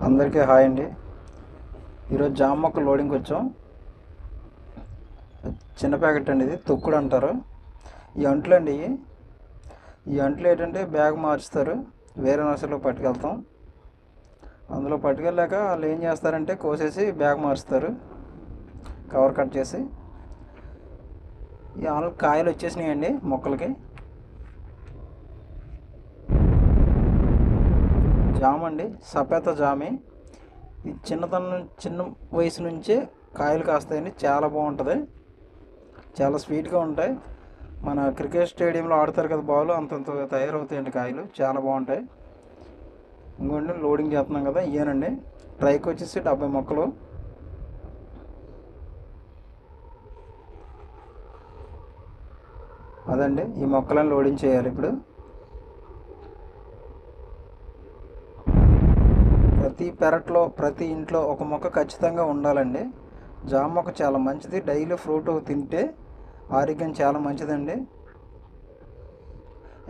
అందరికీ హాయ్ అండి. ఈరోజు జామ మొక్క లోడింగ్కి వచ్చాం. చిన్న ప్యాకెట్ అండి, ఇది తొక్కుడు అంటారు. ఈ అంట్లు అండి, ఈ అంట్లు ఏంటంటే బ్యాగ్ మార్చుతారు, వేరే నర్సరీలో పట్టుకెళ్తాం. అందులో పట్టుకెళ్ళాక వాళ్ళు ఏం చేస్తారంటే కోసేసి బ్యాగ్ మారుస్తారు, కవర్ కట్ చేసి. ఈ ఆలు కాయలు వచ్చేసినాయండి మొక్కలకి. జామ అండి, సపేత జామి. ఈ చిన్న వయసు నుంచే కాయలు కాస్తాయండి, చాలా బాగుంటుంది, చాలా స్వీట్గా ఉంటాయి. మన క్రికెట్ స్టేడియంలో ఆడతారు కదా బాల్, అంతంత తయారవుతాయండి కాయలు, చాలా బాగుంటాయి. ఇంకోండి లోడింగ్ చేస్తున్నాం కదా, ఇయ్యానండి. ట్రైకి వచ్చేసి 70 మొక్కలు. అదండి, ఈ మొక్కలను లోడింగ్ చేయాలి ఇప్పుడు. ప్రతి పెరట్లో, ప్రతి ఇంట్లో ఒక మొక్క ఖచ్చితంగా ఉండాలండి. జామ మొక్క చాలా మంచిది, డైలీ ఫ్రూట్ తింటే ఆరోగ్యం చాలా మంచిదండి.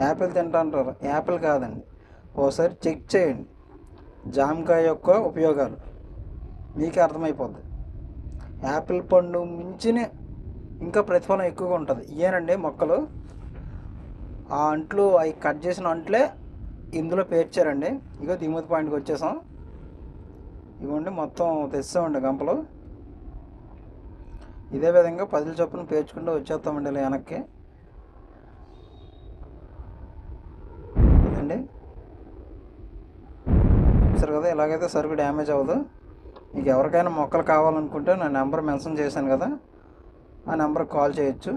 యాపిల్ తింటాంటారు, యాపిల్ కాదండి. ఓసారి చెక్ చేయండి జామకాయ యొక్క ఉపయోగాలు, మీకే అర్థమైపోద్ది. యాపిల్ పండు మించిన ఇంకా ప్రతిఫలం ఎక్కువగా ఉంటుంది. ఇయేనండి మొక్కలు. ఆ అంట్లు, అవి కట్ చేసిన అంట్లే ఇందులో పేర్చారండి. ఇగో దిగుమతి పాయింట్కి వచ్చేసాం. ఇవ్వండి, మొత్తం తెస్తామండి గంపలు. ఇదే విధంగా 10 చొప్పున పేర్చుకుంటూ వచ్చేస్తామండి ఇలా వెనక్కి. ఇదండి, చూసారు కదా, ఇలాగైతే సరుకు డ్యామేజ్ అవ్వదు. మీకు ఎవరికైనా మొక్కలు కావాలనుకుంటే నా నెంబర్ మెన్షన్ చేశాను కదా, ఆ నెంబర్కి కాల్ చేయొచ్చు.